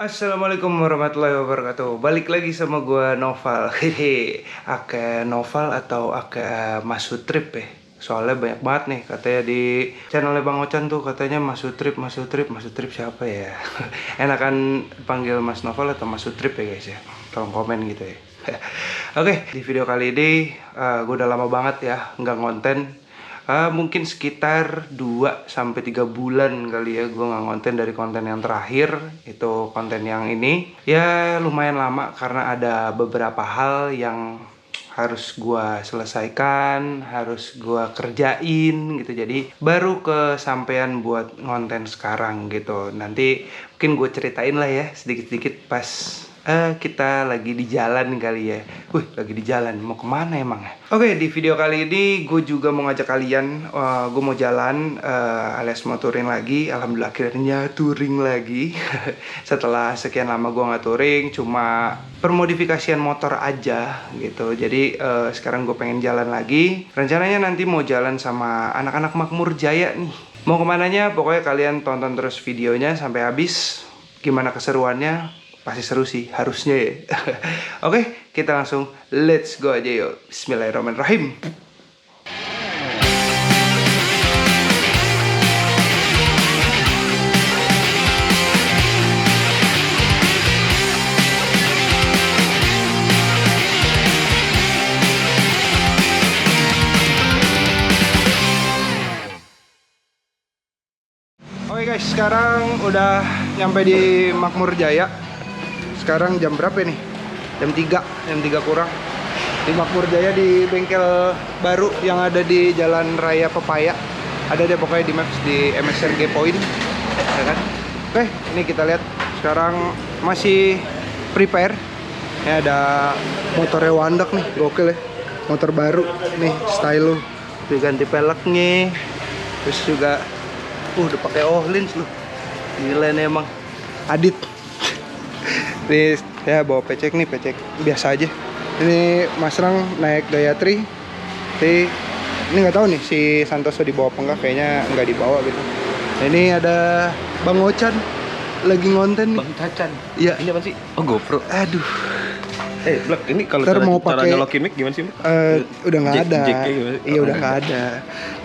Assalamualaikum warahmatullahi wabarakatuh. Balik lagi sama gua Noval. Hehe. Ake Noval atau Ake Masud Trip ya. Soalnya banyak banget nih katanya di channelnya Bang Ocan tuh katanya Masud Trip siapa ya? Enakan panggil Mas Noval atau Masud Trip ya guys ya. Tolong komen gitu ya. Oke, di video kali ini gue udah lama banget ya nggak ngonten. Mungkin sekitar 2-3 bulan kali ya gue nggak ngonten dari konten yang terakhir. Itu konten yang ini ya lumayan lama karena ada beberapa hal yang harus gue selesaikan, harus gue kerjain gitu. Jadi baru kesampaian buat ngonten sekarang gitu. Nanti mungkin gue ceritain lah ya sedikit-sedikit pas kita lagi di jalan kali ya. Lagi di jalan, mau kemana emang ya? Oke, di video kali ini gue juga mau ngajak kalian, gue mau jalan alias mau touring lagi. Alhamdulillah akhirnya touring lagi. Setelah sekian lama gue nggak touring, cuma permodifikasian motor aja gitu. Jadi sekarang gue pengen jalan lagi. Rencananya nanti mau jalan sama anak-anak Makmur Jaya nih. Mau kemananya pokoknya kalian tonton terus videonya sampai habis. Gimana keseruannya? Pasti seru sih, harusnya ya. Oke, kita langsung let's go aja yuk. Bismillahirrahmanirrahim. Oke guys, sekarang udah nyampe di Makmur Jaya. Sekarang jam berapa nih? Jam 3 kurang. Di Makmur Jaya di bengkel baru yang ada di Jalan Raya Pepaya. Ada deh pokoknya di Maps di MSRG Point, ya kan? Oke, ini kita lihat sekarang masih prepare. Ini ada motornya Wandak nih, gokil ya. Motor baru nih, style diganti peleknya. Terus juga udah pakai Ohlins loh. Gila nih emang. Adit. Ini ya bawa pecek nih, pecek biasa aja. Ini Mas Rang naik Gayatri. Ini nggak tahu nih si Santoso dibawa apa enggak, kayaknya nggak dibawa gitu. Nah, ini ada Bang Ocan lagi ngonten nih. Bang Cacan. Iya. Ini apa sih? Oh, GoPro. Aduh. Blak, ini kalau Ntar mau cara pakai nyolokin mic gimana sih? Udah nggak ada. Iya udah nggak ada.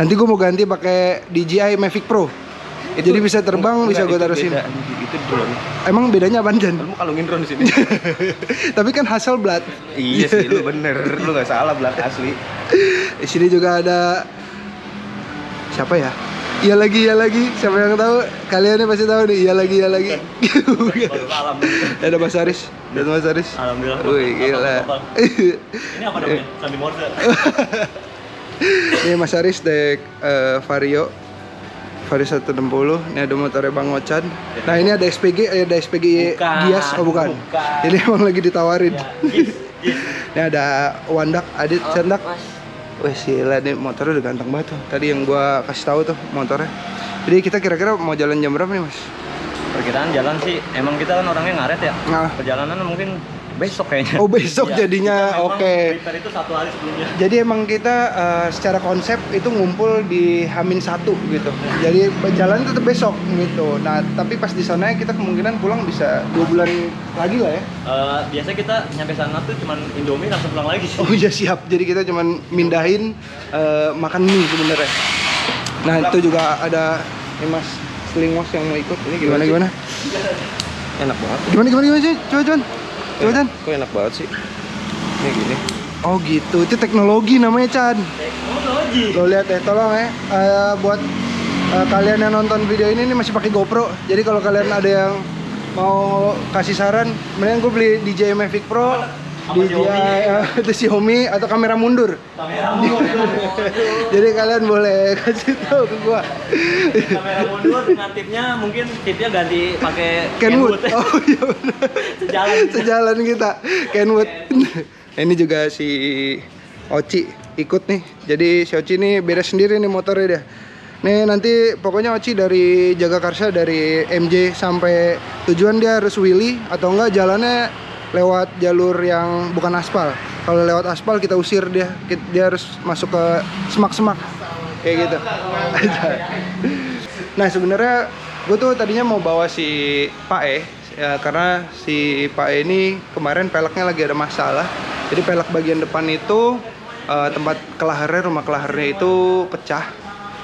Nanti gue mau ganti pakai DJI Mavic Pro. Jadi bisa terbang, bisa gue taruh sini. Itu drone. Emang bedanya apaan, Jan? Lu mau kalungin drone di sini. Tapi kan Hasselblad. Iya sih, lu bener. Lu nggak salah, Blak, asli. Di sini juga ada siapa ya? Iya lagi. Siapa yang tahu? Kalian pasti tahu nih. Iya lagi. Ada Mas Aris. Alhamdulillah. Wih, gila. Ini apa namanya? Sandi Morse. Ini Mas Aris dek Vario 160. Ini ada motornya Bang Ocan. Nah, ini ada SPG, Bukan. Gias, oh bukan. Ini emang lagi ditawarin. Ya, yes. Ini ada Wandak, Adit, Cendak. Wih, gila nih motornya udah ganteng banget tuh. Tadi yang gua kasih tahu tuh motornya. Jadi kita kira-kira mau jalan jam berapa nih, Mas? Perkiraan jalan sih, emang kita kan orangnya ngaret ya. Nah. Perjalanan mungkin besok kayaknya. Oh, besok Iya, jadinya, kita memang oke. prepare itu 1 hari sebelumnya. Jadi emang kita secara konsep itu ngumpul di H-1 gitu. Jadi jalan tetap besok gitu. Nah, tapi pas di sana kita kemungkinan pulang bisa 2 bulan lagi lah ya. Biasanya kita nyampe sana tuh cuman Indomie langsung pulang lagi sih. Oh iya siap. Jadi kita cuman mindahin makan mie sebenarnya. Nah, itu juga ada nih Mas Slingos yang mau ikut. Ini gimana? Enak banget. Gimana sih? Coba Jan. Kok enak banget sih? Ini gini. Oh gitu. Itu teknologi namanya, Chan. Teknologi. Lo lihat ya, tolong ya buat kalian yang nonton video ini masih pakai GoPro. Jadi kalau kalian ada yang mau kasih saran, mending gue beli DJI Mavic Pro, DJI itu Xiaomi atau kamera mundur. Kamera mundur. Jadi kalian boleh kasih tahu ke gua. Kamera mundur dengan tipnya tipnya ganti pakai Kenwood. Oh iya benar. Sejalan kita. Kenwood. Ini juga si Oci ikut nih. Jadi si Oci ini beres sendiri nih motornya dia. Nih nanti pokoknya Oci dari Jagakarsa dari MJ sampai tujuan dia harus wheelie atau enggak jalannya lewat jalur yang bukan aspal. Kalau lewat aspal kita usir dia harus masuk ke semak-semak kayak gitu. Nah sebenarnya gue tuh tadinya mau bawa si Pak ya karena si Pak ini kemarin peleknya lagi ada masalah. Jadi pelek bagian depan itu tempat kelaharnya, rumah kelaharnya itu pecah.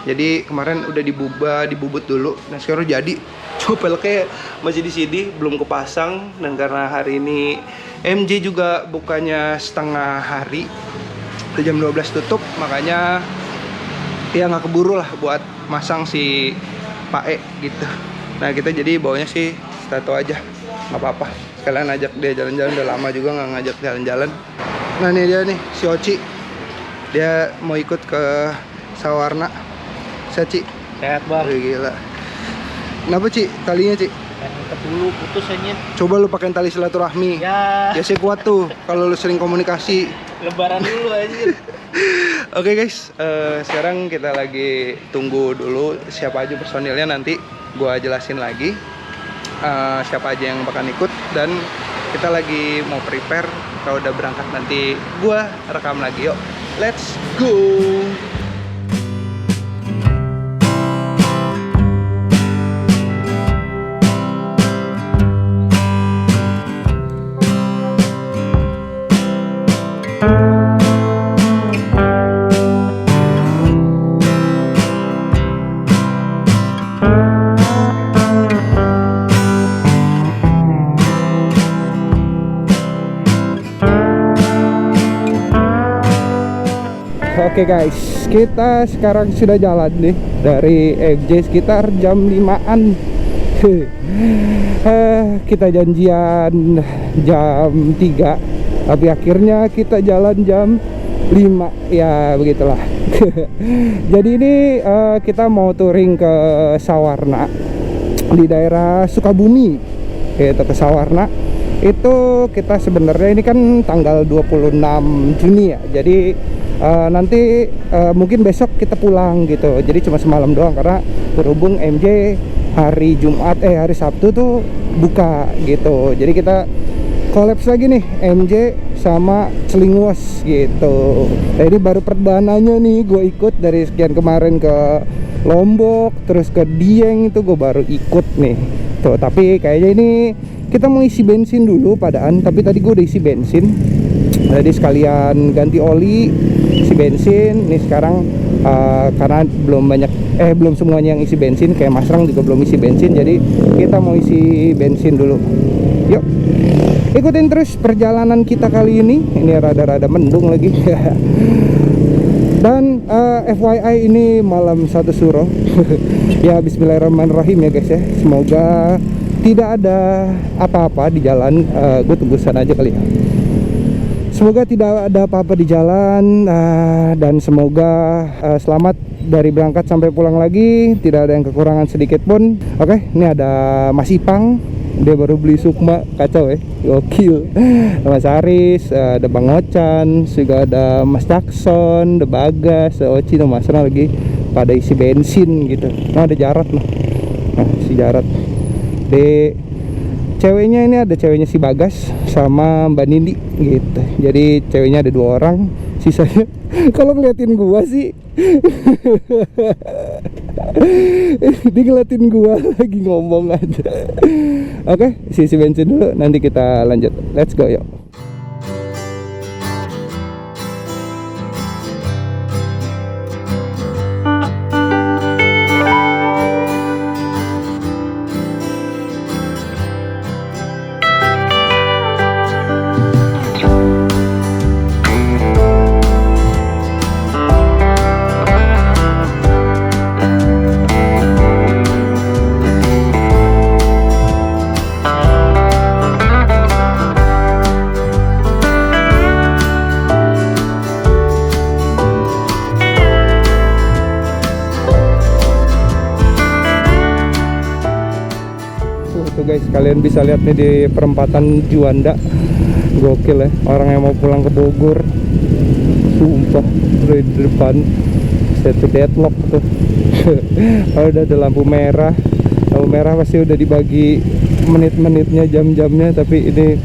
Jadi kemarin udah dibubut dulu. Nah sekarang jadi. Cuma peleknya masih di sini, belum kepasang. Dan karena hari ini MJ juga bukanya setengah hari, udah jam 12 tutup, makanya ya nggak keburu lah buat masang si Pak E gitu. Nah kita jadi bawanya sih tato aja, nggak apa-apa. Sekalian ajak dia jalan-jalan, udah lama juga nggak ngajak jalan-jalan. Nah ini dia nih si Oci, dia mau ikut ke Sawarna. Saya Ci, Sehat bang. wih, gila. Kenapa Ci talinya Ci? Ikat dulu putus aja. Coba lu pakai tali silaturahmi. Ya. Ya sih kuat tuh kalau lu sering komunikasi. Lebaran dulu aja. Oke guys, sekarang kita lagi tunggu dulu siapa aja personilnya, nanti gua jelasin lagi siapa aja yang bakal ikut, dan kita lagi mau prepare. Kalau udah berangkat nanti gua rekam lagi. Yuk, let's go. Oke guys, kita sekarang sudah jalan nih dari MJ sekitar jam 5-an. Kita janjian jam 3, tapi akhirnya kita jalan jam 5. Ya begitulah. Jadi ini kita mau touring ke Sawarna di daerah Sukabumi. Kita ke Sawarna. Itu kita sebenarnya ini kan tanggal 26 Juni ya. Jadi nanti mungkin besok kita pulang gitu. Jadi cuma semalam doang karena berhubung MJ hari hari Sabtu tuh buka gitu. Jadi kita kolaps lagi nih MJ sama Celingwas gitu. Nah, ini baru perdananya nih gue ikut dari sekian kemarin ke Lombok, terus ke Dieng itu gue baru ikut nih. Tuh, tapi kayaknya ini kita mau isi bensin dulu padahal, tapi tadi gue udah isi bensin. Jadi sekalian ganti oli, isi bensin. Nih sekarang karena belum semuanya yang isi bensin, kayak Mas Rang juga belum isi bensin, jadi kita mau isi bensin dulu. Yuk, ikutin terus perjalanan kita kali ini. Ini rada-rada mendung lagi. Dan FYI ini malam 1 Suro. Ya Bismillahirrahmanirrahim ya guys ya. Semoga tidak ada apa-apa di jalan. Gue tunggusan aja kali ya. Semoga tidak ada apa-apa di jalan, dan semoga selamat dari berangkat sampai pulang lagi, tidak ada yang kekurangan sedikit pun. Oke, ini ada Mas Ipang, dia baru beli Sukma, kacau ya, gokil. Mas Aris, ada Bang Ocan, juga ada Mas Jackson, ada Bagas, ada Oci, ada Mas Rana lagi pada isi bensin gitu. Nah ada Jarot nih, nah si Jarot. Ceweknya ini ada ceweknya si Bagas sama Mbak Nindi gitu. Jadi ceweknya ada 2 orang, sisanya kalau ngeliatin gua sih dia ngeliatin gua lagi ngomong aja. Oke, isi bensin dulu, nanti kita lanjut. Let's go yuk. Tuh guys, kalian bisa lihat nih di perempatan Juanda, gokil ya, orang yang mau pulang ke Bogor, sumpah dari depan satu deadlock tuh. Kalau udah ada lampu merah pasti udah dibagi menit-menitnya, jam-jamnya, tapi ini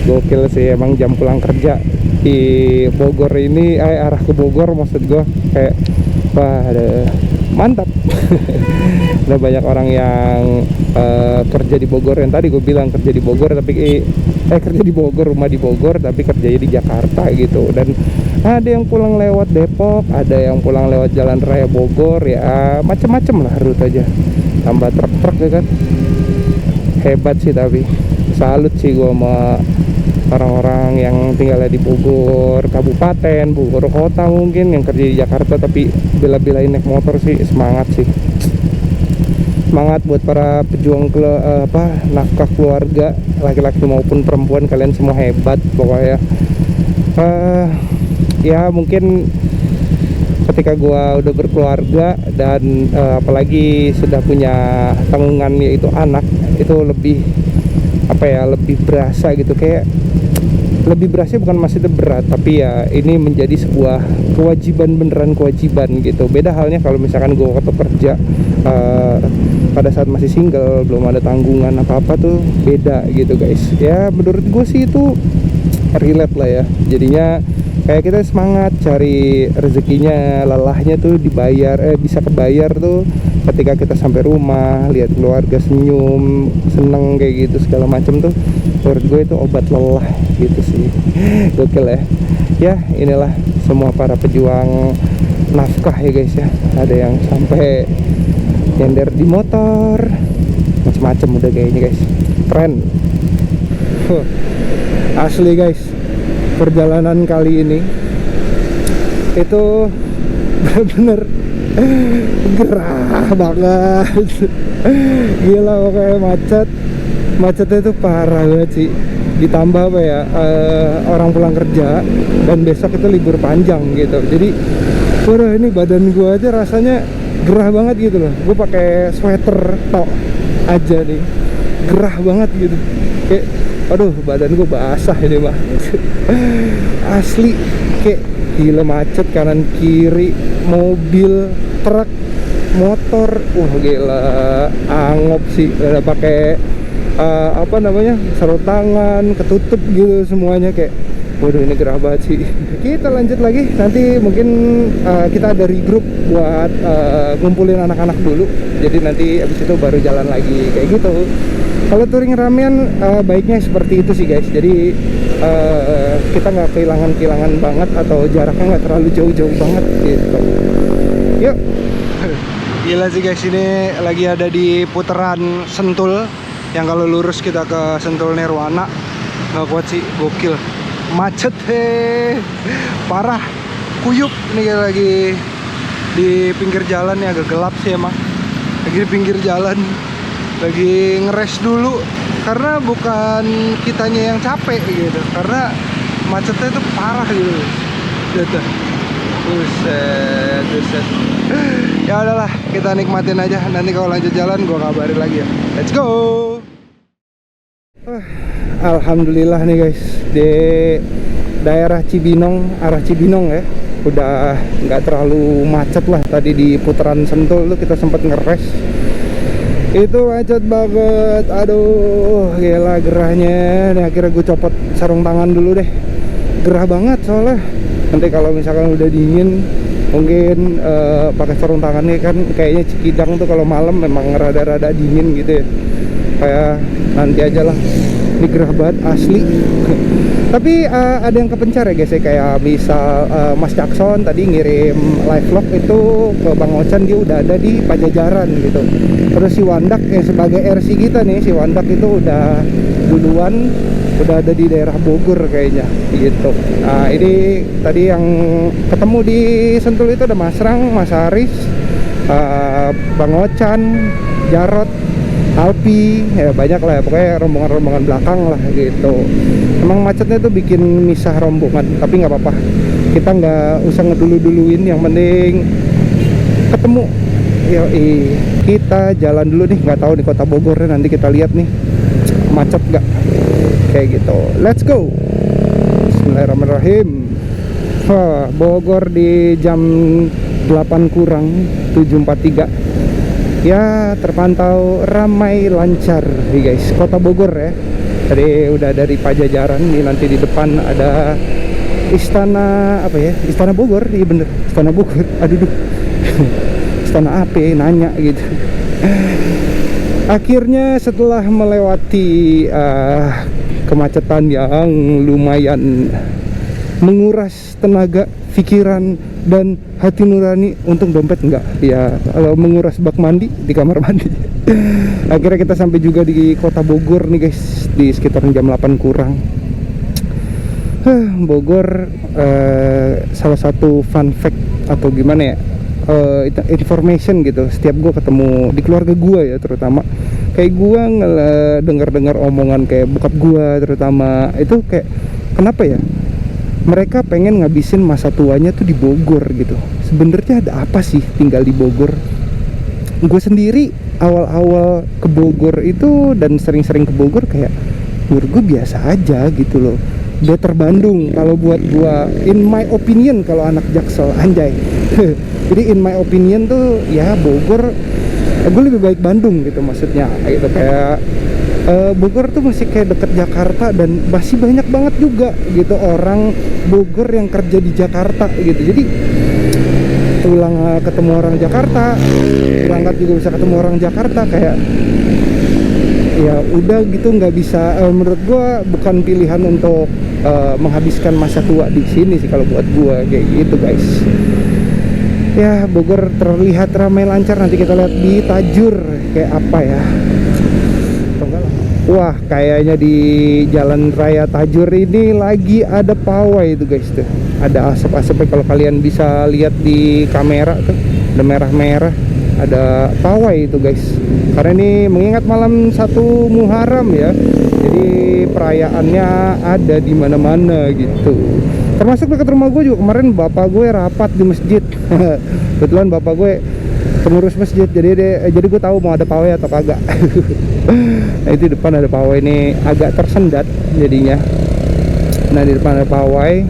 gokil sih emang jam pulang kerja di Bogor ini, arah ke Bogor maksud gua, kayak wah ada mantap. Ada banyak orang yang kerja di Bogor, yang tadi gue bilang kerja di Bogor tapi kerja di Bogor, rumah di Bogor tapi kerjanya di Jakarta gitu. Dan ada yang pulang lewat Depok, ada yang pulang lewat Jalan Raya Bogor, ya macem-macem lah rute aja. Tambah truk-truk ya kan. Hebat sih, tapi salut sih gue sama orang-orang yang tinggalnya di Bogor Kabupaten, Bogor Kota mungkin, yang kerja di Jakarta tapi bela-belain naik motor sih. Semangat sih, semangat buat para pejuang nafkah keluarga, laki-laki maupun perempuan. Kalian semua hebat pokoknya. Ya mungkin ketika gua udah berkeluarga dan apalagi sudah punya tanggungan yaitu anak, itu lebih lebih berasa gitu. Kayak lebih berasa, bukan masih berat, tapi ya ini menjadi sebuah kewajiban, beneran kewajiban gitu. Beda halnya kalau misalkan gue waktu kerja pada saat masih single, belum ada tanggungan apa-apa tuh beda gitu guys. Ya menurut gue sih itu relate lah ya. Jadinya kayak kita semangat cari rezekinya, lelahnya tuh dibayar, bisa kebayar tuh ketika kita sampai rumah, lihat keluarga senyum, seneng kayak gitu segala macam tuh. Menurut gue itu obat lelah gitu sih. Gokil ya. Ya inilah semua para pejuang nafkah ya guys ya. Ada yang sampai nyender di motor, macam-macam udah kayaknya guys. Keren. Asli guys, perjalanan kali ini itu bener-bener gerah banget. Gila, pokoknya macetnya itu parah banget sih. Ditambah orang pulang kerja dan besok itu libur panjang gitu. Jadi waduh, ini badan gua aja rasanya gerah banget gitu loh. Gue pakai sweater tok aja nih, gerah banget gitu. Kayak aduh, badan gue basah ini mah. Asli kayak gila, macet kanan kiri, mobil, truk, motor, gila, angop sih. Udah pakai sarung tangan, ketutup gitu semuanya, kayak waduh ini gerah banget sih. Kita lanjut lagi, nanti mungkin kita ada regroup buat ngumpulin anak-anak dulu. Jadi nanti abis itu baru jalan lagi kayak gitu. Kalau touring ramean baiknya seperti itu sih guys. Jadi kita nggak kehilangan banget, atau jaraknya nggak terlalu jauh-jauh banget gitu. Yuk. Gila sih guys, ini lagi ada di putaran Sentul. Yang kalau lurus kita ke Sentul Nirwana, nggak kuat sih, gokil. Macet parah, kuyup. Ini kita lagi di pinggir jalan ya, agak gelap sih emang. Lagi di pinggir jalan, lagi ngeres dulu, karena bukan kitanya yang capek gitu, karena macetnya itu parah gitu. Buset. Ya udahlah, kita nikmatin aja. Nanti kalau lanjut jalan gua kabarin lagi ya. Let's go. Alhamdulillah nih guys, di daerah Cibinong, arah Cibinong ya, udah nggak terlalu macet lah. Tadi di putaran Sentul tuh kita sempat ngeres, itu macet banget. Aduh gila gerahnya. Nih akhirnya gue copot sarung tangan dulu deh, gerah banget soalnya. Nanti kalau misalkan udah dingin mungkin pakai sarung tangannya kan. Kayaknya Cikidang tuh kalau malam memang rada-rada dingin gitu ya. Kayak nanti aja lah, ini gerah banget asli. Tapi ada yang kepencar ya guys ya, kayak misal Mas Jackson tadi ngirim live vlog itu ke Bang Ocan, dia udah ada di Pajajaran gitu. Terus si Wandak sebagai RC kita nih, si Wandak itu udah duluan, udah ada di daerah Bogor kayaknya gitu. Nah ini tadi yang ketemu di Sentul itu ada Mas Rang, Mas Haris, Bang Ocan, Jarot, Alpi, ya banyak lah ya, pokoknya rombongan-rombongan belakang lah gitu. Emang macetnya tuh bikin misah rombongan, tapi nggak apa-apa, kita nggak usah ngedulu-duluin, yang penting ketemu. Yoi, kita jalan dulu nih, nggak tahu di kota Bogor nanti kita lihat nih macet nggak, kayak gitu. Let's go. Bismillahirrahmanirrahim. Bogor di jam 8 kurang 7.43 ya, terpantau ramai lancar nih guys, kota Bogor ya. Tadi udah dari Pajajaran nih, nanti di depan ada Istana apa ya, Istana Bogor. Iya bener, Istana Bogor. Aduh Istana AP, nanya gitu. Akhirnya setelah melewati kemacetan yang lumayan menguras tenaga, pikiran, dan hati nurani, untuk dompet enggak ya, kalau menguras bak mandi di kamar mandi. Akhirnya kita sampai juga di kota Bogor nih guys, di sekitar jam 8 kurang. Bogor, salah satu fun fact atau gimana ya, information gitu, setiap gue ketemu di keluarga gue ya terutama, kayak gue dengar omongan kayak bokap gue terutama, itu kayak kenapa ya mereka pengen ngabisin masa tuanya tuh di Bogor gitu. Sebenarnya ada apa sih tinggal di Bogor? Gue sendiri awal-awal ke Bogor itu dan sering-sering ke Bogor, kayak menurut gue biasa aja gitu loh. Better Bandung kalau buat gue, in my opinion, kalau anak Jaksel, anjay. Jadi in my opinion tuh ya Bogor, gue lebih baik Bandung gitu maksudnya gitu. Kayak Bogor tuh masih kayak deket Jakarta, dan masih banyak banget juga gitu orang Bogor yang kerja di Jakarta gitu. Jadi pulang ketemu orang Jakarta, berangkat juga bisa ketemu orang Jakarta, kayak ya udah gitu, nggak bisa. Menurut gua bukan pilihan untuk menghabiskan masa tua di sini sih kalau buat gua, kayak gitu guys. Ya Bogor terlihat ramai lancar, nanti kita lihat di Tajur kayak apa ya. Wah, kayaknya di Jalan Raya Tajur ini lagi ada pawai itu guys tuh. Ada asap-asapnya, kalau kalian bisa lihat di kamera tuh, ada merah-merah, ada pawai itu guys. Karena ini mengingat malam 1 Muharram ya. Jadi perayaannya ada di mana-mana gitu. Termasuk dekat rumah gue juga, kemarin bapak gue rapat di masjid. Kebetulan bapak gue pengurus masjid, jadi gue tahu mau ada pawai atau kagak. Nah itu depan ada pawai, ini agak tersendat jadinya. Nah di depan ada pawai,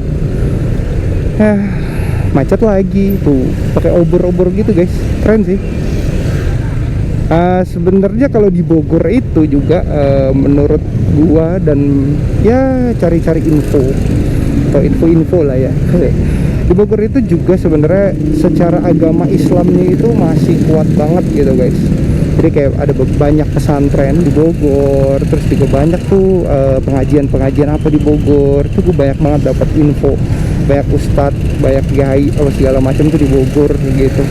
macet lagi tuh, pakai obor-obor gitu guys, keren sih. Sebenarnya kalau di Bogor itu juga menurut gua, dan ya cari-cari info atau info-info lah ya, di Bogor itu juga sebenarnya secara agama Islamnya itu masih kuat banget gitu guys. Jadi kayak ada banyak pesantren di Bogor, terus juga banyak tuh pengajian-pengajian apa di Bogor. Itu gue banyak banget dapat info, banyak ustadz, banyak kiai, apa segala macam tuh di Bogor gitu.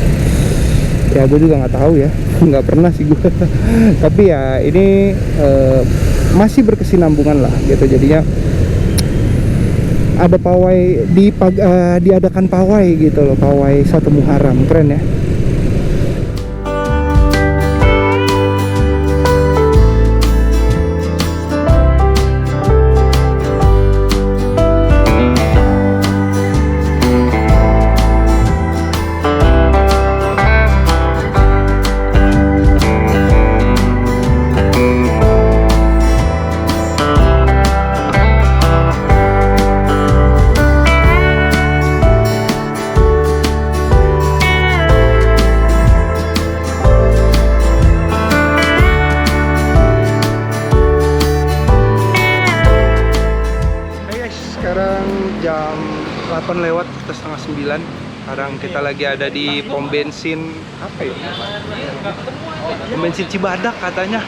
Ya gue juga nggak tahu ya, nggak pernah sih gue. Tapi ya ini masih berkesinambungan lah gitu. Jadinya ada pawai diadakan pawai gitu loh, pawai 1 Muharram, keren ya. Jam 8 lewat, kita setengah 9. Sekarang kita lagi ada di pom bensin apa ya? Pom bensin Cibadak katanya.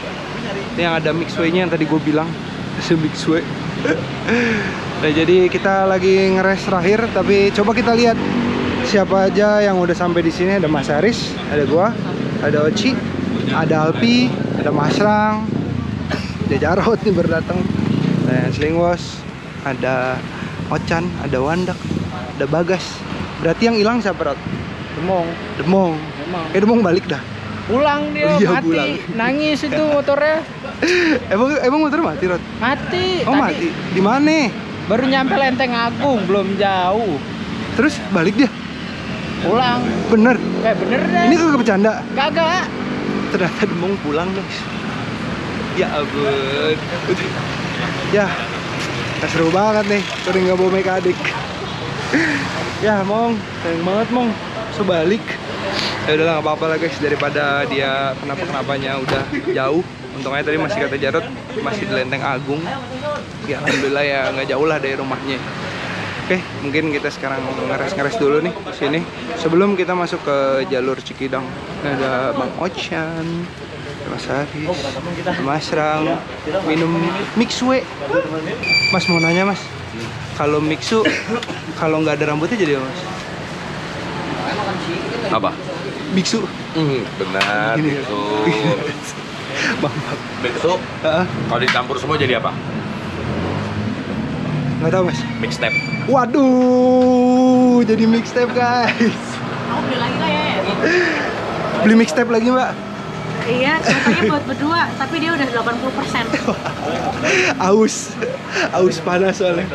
Ini yang ada mixway-nya yang tadi gue bilang, mixway. Nah jadi kita lagi ngeres terakhir, tapi coba kita lihat siapa aja yang udah sampai di sini. Ada Mas Aris, ada gua, ada Oci, ada Alpi, ada Mas Rang, ada Jarot nih berdatang, dan Slingwas, ada Ocan, ada Wandak, ada Bagas. Berarti yang hilang siapa, Rot? Demong. Demong balik dah. Pulang dia, iya, mati. pulang. Nangis itu motornya. emang motor mati, Rot? Mati. Oh, tadi mati. Di mana? baru nyampe Lenteng Agung, belum jauh. Terus balik dia? Pulang. Bener? Bener deh. Ini kagak bercanda? Kagak. Ternyata Demong pulang, guys. Ya ampun. Ya, seru banget nih, udah nggak bawa mekanik. Ya Mong, sayang banget Mong, sebalik. Ya udahlah, nggak apa-apa lah guys, daripada dia kenapa-kenapanya udah jauh. Untungnya tadi masih kata Jarot, masih di Lenteng Agung. Ya alhamdulillah ya, nggak jauh lah dari rumahnya. Oke, mungkin kita sekarang ngeres-ngeres dulu nih di sini. Sebelum kita masuk ke jalur Cikidang. Ada Bang Ochan, Mas Haris, Mas Rang, minum Mixue. Mas mau nanya Mas, kalau Mixu, kalau nggak ada rambutnya jadi apa Mas? Apa? Biksu. Benar, Gini. biksu. Bang, Biksu, kalau dicampur semua jadi apa? nggak tahu Mas. Mixtape. Waduh, jadi mixtape guys. Mau beli lagi lah ya? Beli mixtape lagi Mbak? Iya, ceritanya buat berdua, tapi dia udah 80%. Aus panas soalnya.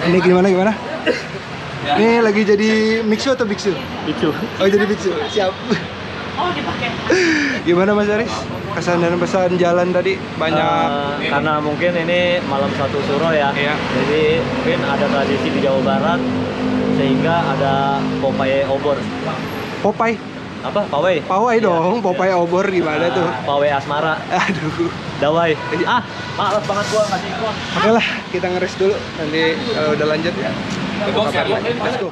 Ini gimana? Ini lagi jadi mixu atau biksu? Itu. Oh jadi biksu, siap. Oh, dipakai. Gimana Mas Aris? Kesan dan pesan jalan tadi banyak. Karena mungkin ini malam satu suro ya. Iya. Jadi mungkin ada tradisi di Jawa Barat sehingga ada Popeye obor. Popeye, Apa? Pawai. pawai dong, Popeye obor gimana tuh? Pawai asmara. Aduh. Dawai. Malas banget gua ngasih iklan. Oke lah, kita ngeres dulu. Nanti kalau udah lanjut ya. Kita kabar lagi. Let's go.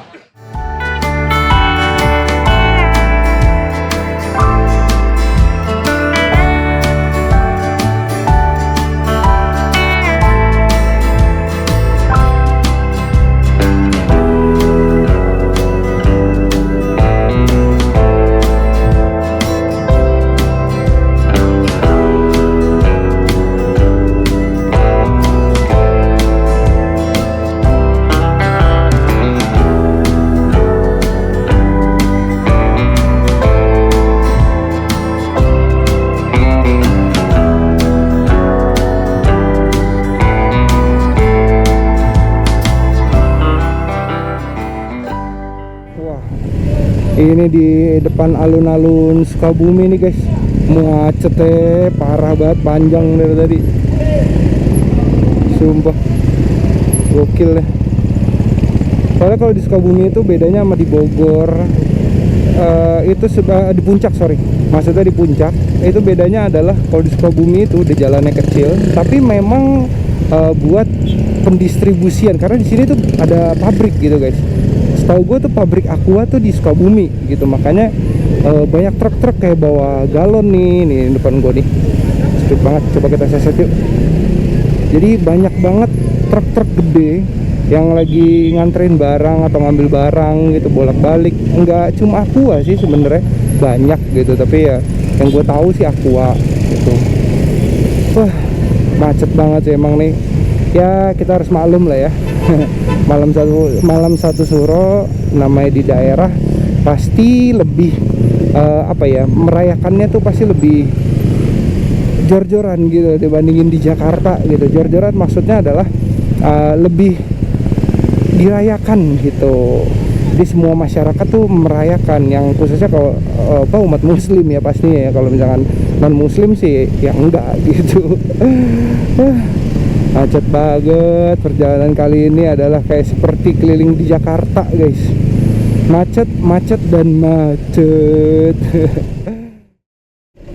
Ini di depan alun-alun Sukabumi nih guys, macetnya parah banget, panjang dari tadi, sumpah gokil ya. Soalnya kalau di Sukabumi itu bedanya sama di Bogor, itu sudah di puncak, maksudnya di puncak itu bedanya adalah kalau di Sukabumi itu udah jalannya kecil, tapi memang buat pendistribusian, karena di sini tuh ada pabrik gitu guys. Tahu gue tuh pabrik Aqua tuh di Sukabumi gitu, makanya banyak truk-truk kayak bawa galon nih depan gue nih, speed banget. Coba kita seset yuk. Jadi banyak banget truk-truk gede yang lagi nganterin barang atau ngambil barang gitu bolak-balik. Enggak cuma Aqua sih sebenarnya, banyak gitu, tapi ya yang gue tahu sih Aqua gitu. Wah, macet banget sih emang nih. Ya kita harus maklum lah ya. malam satu suro namanya di daerah pasti lebih merayakannya tuh pasti lebih jor-joran gitu dibandingin di Jakarta gitu. Jor-joran maksudnya adalah lebih dirayakan gitu. Jadi semua masyarakat tuh merayakan, yang khususnya kalau umat muslim ya pastinya ya. Kalau misalkan non muslim sih ya enggak gitu. Macet banget. Perjalanan kali ini adalah kayak seperti keliling di Jakarta guys. Macet dan macet.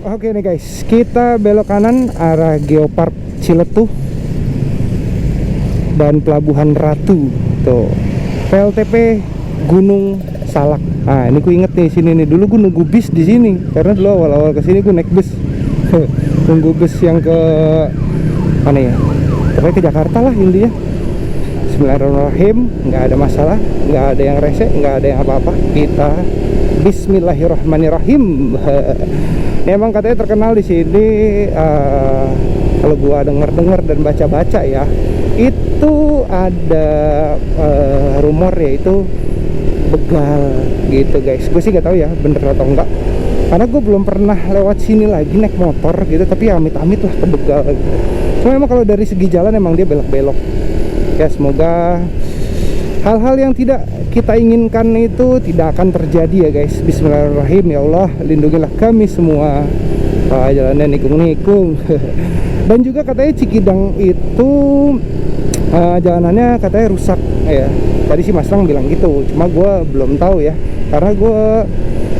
Oke nih guys, kita belok kanan arah Geopark Ciletuh dan Pelabuhan Ratu tuh, PLTP Gunung Salak. Nah ini ku inget nih sini nih, dulu gue nunggu bis di sini karena dulu awal-awal kesini gue naik bus. Nunggu bus yang ke mana ya, pokoknya ke Jakarta lah intinya. Bismillahirrahmanirrahim, nggak ada masalah, nggak ada yang rese, nggak ada yang apa-apa. Kita Bismillahirrahmanirrahim. Ini emang katanya terkenal di sini, kalau gua denger dan baca-baca ya, itu ada rumor yaitu begal gitu guys. Gue sih nggak tahu ya bener atau enggak, karena gue belum pernah lewat sini lagi naik motor gitu, tapi amit-amit lah ke begal gitu. Cuma emang kalau dari segi jalan emang dia belok-belok ya. Semoga hal-hal yang tidak kita inginkan itu tidak akan terjadi ya guys. Bismillahirrahmanirrahim. Ya Allah, lindungilah kami semua. Jalannya nikung-nikung. Dan juga katanya Cikidang itu jalanannya katanya rusak ya. Tadi sih Mas Rang bilang gitu, cuma gue belum tahu ya, karena gue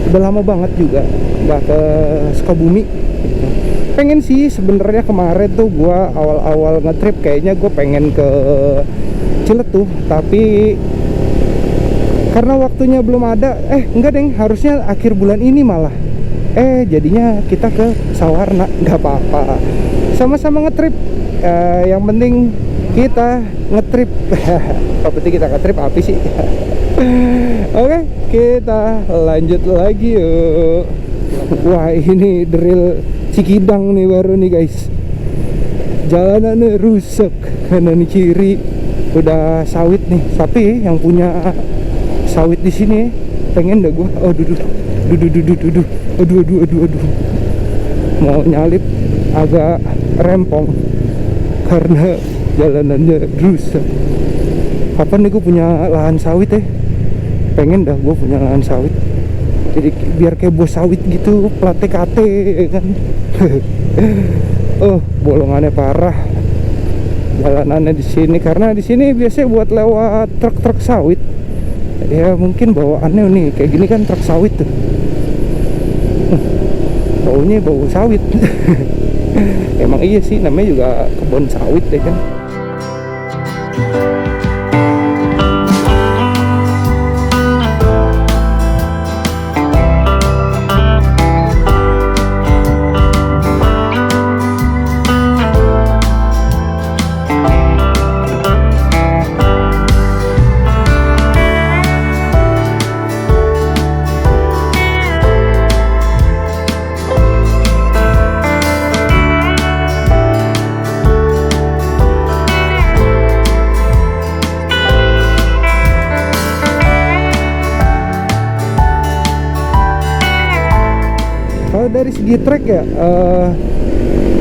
udah lama banget juga nggak ke Sukabumi gitu. Pengen sih sebenarnya kemarin tuh gue awal-awal ngetrip kayaknya gue pengen ke Ciletuh, tapi karena waktunya belum ada, enggak deng, harusnya akhir bulan ini malah. Jadinya kita ke Sawarna, nggak apa-apa. Sama-sama ngetrip. Yang penting kita ngetrip. Apa penting kita ngetrip api sih? Oke, kita lanjut lagi yuk. Wah, ini drill Cikidang nih baru nih guys. Jalanannya rusak kanan kiri, udah sawit nih. Tapi yang punya sawit di sini pengen dah gua. Oh, aduh. Mau nyalip agak rempong karena jalanannya rusak. Kapan nih gue punya lahan sawit ya? Pengen dah gue punya lahan sawit. Jadi biar kayak bos sawit gitu, plat TKT ya kan. Oh, bolongannya parah. Jalanannya di sini karena di sini biasanya buat lewat truk-truk sawit. Ya mungkin bawaannya nih kayak gini kan truk sawit tuh. Baunya bau sawit. Emang iya sih, namanya juga kebun sawit ya kan. Kalau dari segi trek ya,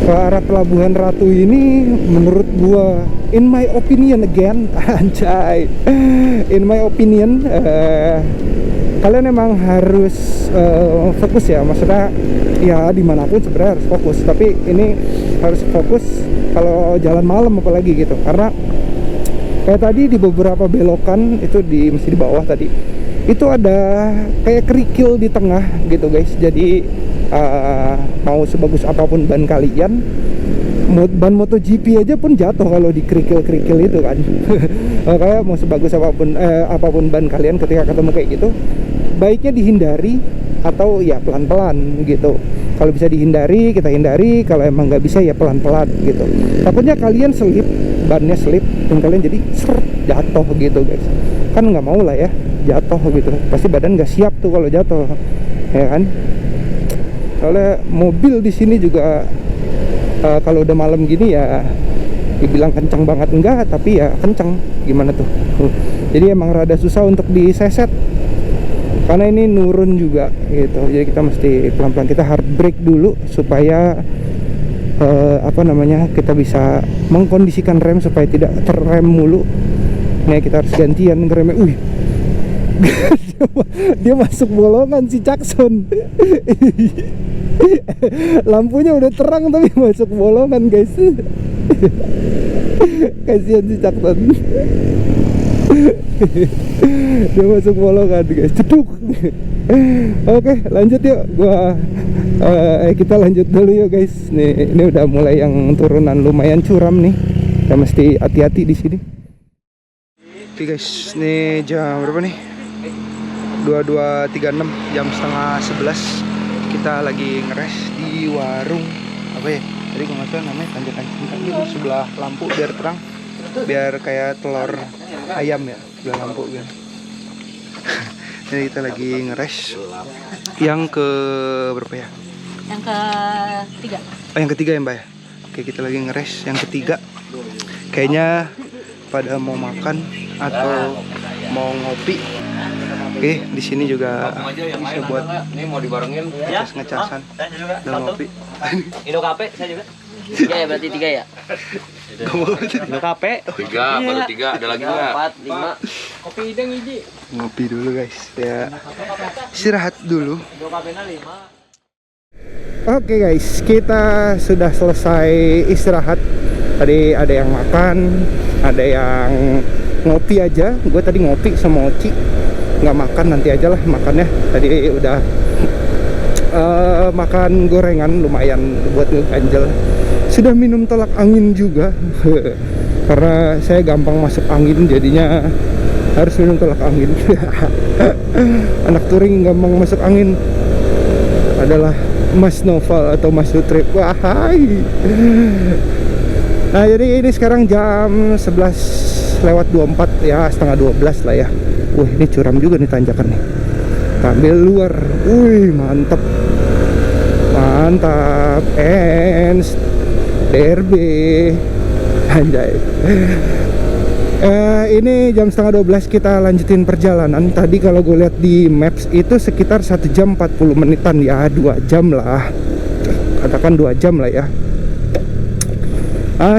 ke arah Pelabuhan Ratu ini menurut gua, in my opinion again, anjay, in my opinion, kalian emang harus fokus ya, maksudnya ya dimanapun sebenarnya harus fokus, tapi ini harus fokus kalau jalan malam apalagi gitu, karena kayak tadi di beberapa belokan itu masih di bawah tadi, itu ada kayak kerikil di tengah gitu guys. Jadi mau sebagus apapun ban kalian, ban MotoGP aja pun jatuh kalau di kerikil-kerikil itu kan. Makanya mau sebagus apapun ban kalian, ketika ketemu kayak gitu, baiknya dihindari atau ya pelan-pelan gitu. Kalau bisa dihindari, kita hindari. Kalau emang nggak bisa ya pelan-pelan gitu. Takutnya kalian selip, bannya selip, dan kalian jadi jatuh gitu guys. Kan nggak mau lah ya jatuh gitu. Pasti badan nggak siap tuh kalau jatuh, ya kan. Soalnya mobil di sini juga kalau udah malam gini ya dibilang kencang banget enggak, tapi ya kencang gimana tuh. Jadi emang rada susah untuk diseset karena ini nurun juga gitu. Jadi kita mesti pelan-pelan, kita hard brake dulu supaya kita bisa mengkondisikan rem supaya tidak terrem mulu. Nih kita harus gantian ngeremnya. Dia masuk bolongan si Jackson. Lampunya udah terang tapi masuk bolongan guys. Kasihan si Jackson. Dia masuk bolongan guys. Ceduk. Oke, lanjut yuk. Kita lanjut dulu yuk guys. Nih, ini udah mulai yang turunan lumayan curam nih. Kita mesti hati-hati di sini. Oke guys, ini jam berapa nih? 22.36, jam setengah 11. Kita lagi ngeres di warung apa ya? Tadi gue nggak tahu namanya, tanjakan cinta gitu, sebelah lampu biar terang, biar kayak telur ayam ya, sebelah lampu gitu. Jadi kita lagi ngeres yang ke berapa ya? Yang ketiga. Oh, yang ketiga ya Mbak ya? Oke, kita lagi ngeres yang ketiga. Kayaknya pada mau makan atau mau ngopi. Oke, di sini juga bisa buat ini mau dibarengin ngecasan dan ngopi. Indo Cafe saya juga. 3 ya, berarti 3 ya? Indo Cafe 3, baru 3, ada lagi nggak? 4, 5. Kopi hidang hiji. Ngopi dulu guys, ya istirahat dulu. Indo Cafe 5. Oke guys, kita sudah selesai istirahat. Tadi ada yang makan, ada yang ngopi aja. Gue tadi ngopi sama Oci, nggak makan, nanti aja lah makannya. Tadi udah makan gorengan lumayan buat ngeganjel. Sudah minum tolak angin juga. karena saya gampang masuk angin, jadinya harus minum tolak angin. Anak touring gampang masuk angin adalah Mas Noval atau Mas Sutrip. Wahai. Nah, jadi ini sekarang jam 11:24 ya, setengah 12 lah ya. Wih, ini curam juga nih tanjakan nih. Tampil luar. Wih, mantap. Mantap. Ens DRB. Anjay. Ini jam setengah 12 kita lanjutin perjalanan. Tadi kalau gue lihat di maps itu sekitar 1 jam 40 menitan ya, 2 jam lah. Katakan 2 jam lah ya.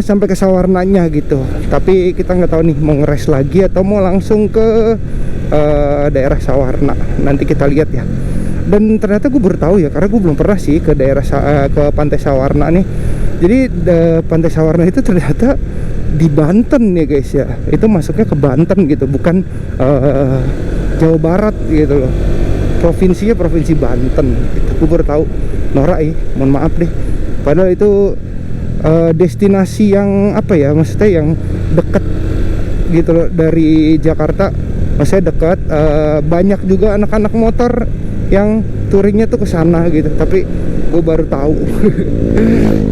Sampai ke Sawarnanya gitu. Tapi kita nggak tahu nih mau ngeres lagi atau mau langsung ke daerah Sawarna. Nanti kita lihat ya. Dan ternyata gue baru tahu ya, karena gue belum pernah sih ke daerah ke Pantai Sawarna nih. Jadi Pantai Sawarna itu ternyata di Banten ya guys ya. Itu masuknya ke Banten gitu, bukan Jawa Barat gitu loh. Provinsinya Provinsi Banten gitu. Gue baru tahu. Norak ya, mohon maaf deh. Padahal itu destinasi yang apa ya, maksudnya yang deket gitu loh dari Jakarta. Maksudnya dekat, banyak juga anak-anak motor yang touringnya tuh ke sana gitu. Tapi gue baru tahu.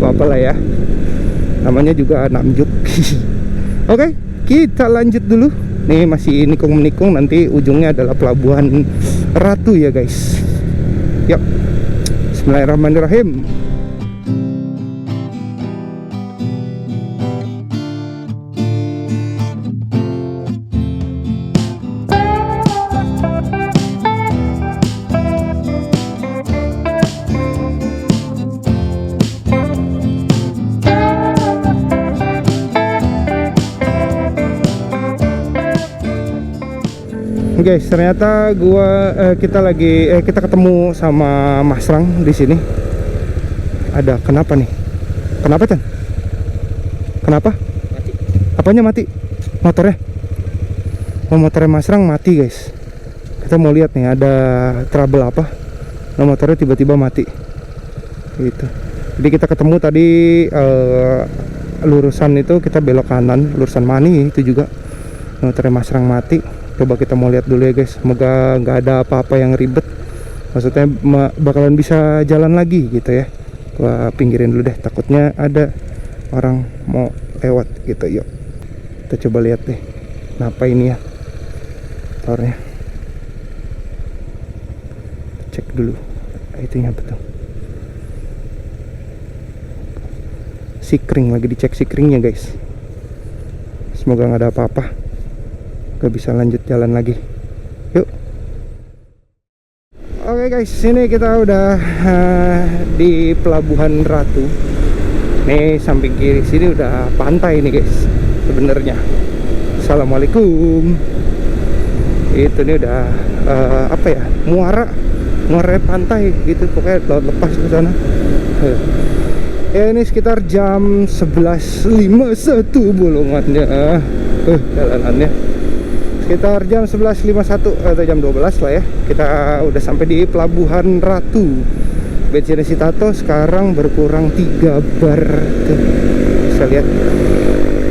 Apalah ya, namanya juga Namjuk. Oke, kita lanjut dulu. Nih masih nikung-menikung, nanti ujungnya adalah Pelabuhan Ratu ya guys. Yuk, bismillahirrahmanirrahim. Guys, ternyata kita ketemu sama Mas Rang di sini. Ada kenapa nih? Kenapa Chan? Kenapa? Mati. Apanya mati? Motornya? Oh, motornya Mas Rang mati guys. Kita mau lihat nih ada trouble apa? Nah, motornya tiba-tiba mati. Gitu. Jadi kita ketemu tadi lurusan itu kita belok kanan, lurusan Mani itu juga. Motornya Mas Rang mati. Coba kita mau lihat dulu ya guys. Semoga nggak ada apa-apa yang ribet. Maksudnya bakalan bisa jalan lagi gitu ya. Gua pinggirin dulu deh, takutnya ada orang mau lewat gitu. Yuk, kita coba lihat deh. Kenapa ini ya motornya? Cek dulu. Itunya betul. Sikring, lagi dicek sikringnya guys. Semoga nggak ada apa-apa. Gak bisa lanjut jalan lagi. Yuk. Oke guys, sini kita udah di Pelabuhan Ratu. Nih samping kiri sini udah pantai nih guys. Sebenarnya. Assalamualaikum. Itu nih udah apa ya? Muara pantai gitu, pokoknya laut lepas ke sana. Ya ini sekitar jam 11.51 bolongannya. Jalanannya sekitar jam 11.51 atau jam 12 lah ya. Kita udah sampai di Pelabuhan Ratu. Bensin Tato sekarang berkurang 3 bar. Tuh, bisa lihat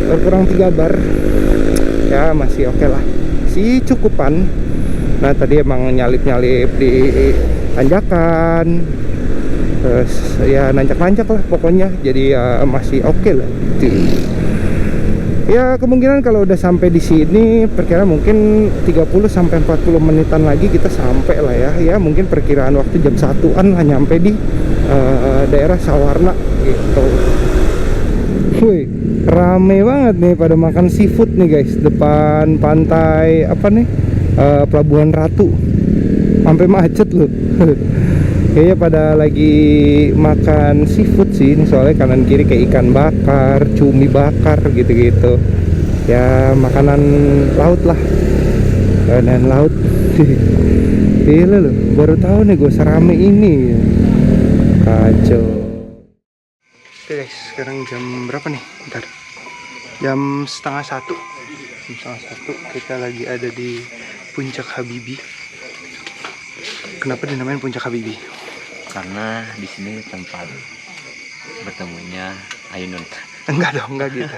berkurang 3 bar. Ya masih oke lah, masih cukupan. Nah tadi emang nyalip-nyalip di tanjakan, terus ya nanjak-nanjak lah pokoknya. Jadi ya masih oke lah gitu. Ya kemungkinan kalau udah sampai di sini perkiraan mungkin 30 sampai 40 menitan lagi kita sampai lah ya. Ya mungkin perkiraan waktu jam 1-an lah nyampe di daerah Sawarna gitu. Wih, rame banget nih pada makan seafood nih guys, depan pantai apa nih? Pelabuhan Ratu. Sampai macet loh. Kayaknya pada lagi makan seafood sih ini, soalnya kanan kiri kayak ikan bakar, cumi bakar gitu-gitu. Ya makanan laut lah, makanan laut. Gila loh, baru tahu nih gue serame ini. Kacau. Oke guys, sekarang jam berapa nih? Bentar. Jam 12:30. Jam 12:30 kita lagi ada di Puncak Habibie. Kenapa dinamain Puncak Habibie? Karena di sini tempat bertemunya Ainun. Enggak dong, enggak gitu.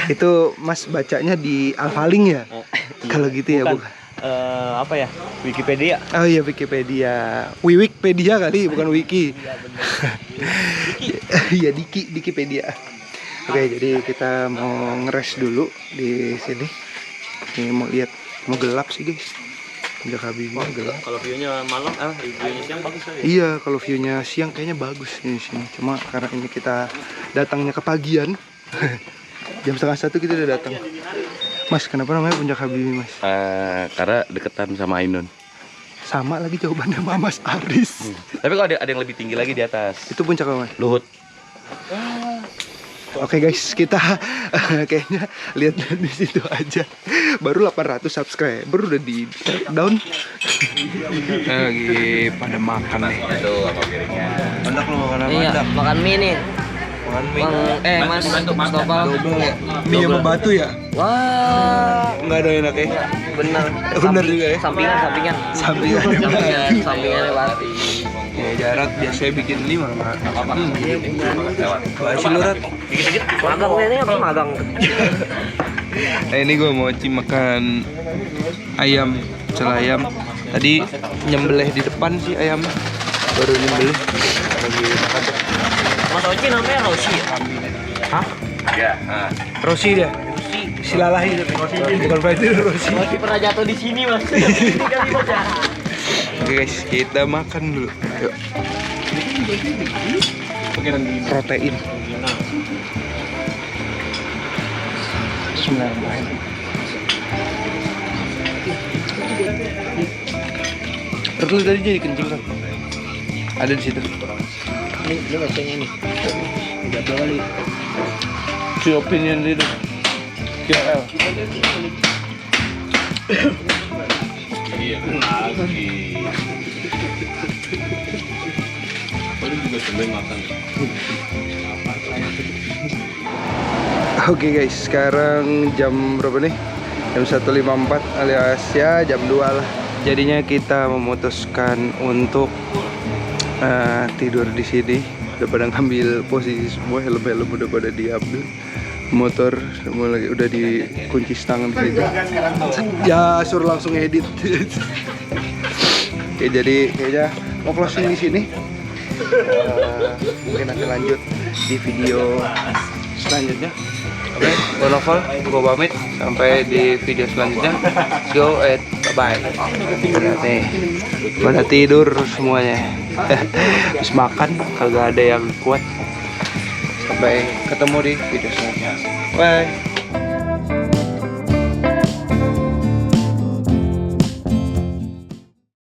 Itu Mas bacanya di Alfaling ya? Kalau gitu ya, Bukan. bukan? Apa ya? Wikipedia. Oh iya, Wikipedia. Wikipedia kali, bukan Wiki. Iya, Dikipedia. Oke, jadi kita mau ngeres dulu di sini. Ini mau lihat, mau gelap sih guys. Puncak Habibie gelap. Kalau view-nya malam, view-nya siang bagus aja. Iya, kalau view-nya siang kayaknya bagus di sini. Cuma karena ini kita datangnya kepagian, jam 12:30 kita udah datang. Mas, kenapa namanya Puncak Habibie, Mas? Karena deketan sama Ainun. Sama lagi jawabannya sama Mas Aris. Tapi kalau ada yang lebih tinggi lagi di atas. Itu puncak apa, Mas? Luhut. Oke guys, kita kayaknya lihat di situ aja. Baru 800 subscriber udah di down. Lagi pada makan nih. Itu apa piringnya? Anak lu makan apa? Iya, Dak? makan mie nih. Makan mie. Mas, Mustafa. Mie sama batu ya? Wah, Enggak ada enaknya. bener. Bener juga ya? Sampingan. Sampingan. Sampingannya Bati. Ya jarak biasanya bikin ini malah makan. Masih lu Rat. Magang ini apa magang? Nah ini gue mau makan ayam, pecel ayam. Tadi nyembelih di depan sih ayamnya. Baru nyembelih. Lagi makan. Mas Oci namanya Rosi ya? Hah? Ya. Rosi dia. Silalahi tapi. Bukan Fadil, Rosi. Rosi pernah jatuh di sini mas. Ini kali mas ya. Oke guys, kita makan dulu. Yuk. Protein. Bismillahirrahmanirrahim. Perut lu tadi jadi kencing kan? Ada di situ. Ini bacanya nih. Udah kali. Si opinion itu. QL. Oke guys, sekarang jam berapa nih? Jam 1.54 alias ya jam 2 lah. Jadinya kita memutuskan untuk tidur di sini. Udah pada ngambil posisi semua, helm-helm udah pada diambil. Motor semua lagi udah dikunci setang di situ. Ya suruh langsung edit. Oke, jadi kayaknya mau closing di sini. Mungkin nanti lanjut di video selanjutnya. Oke, gue Novel, gue pamit sampai di video selanjutnya. Go and bye. Nih, pada tidur semuanya. Habis makan kagak ada yang kuat. Sampai ketemu di video selanjutnya. Bye.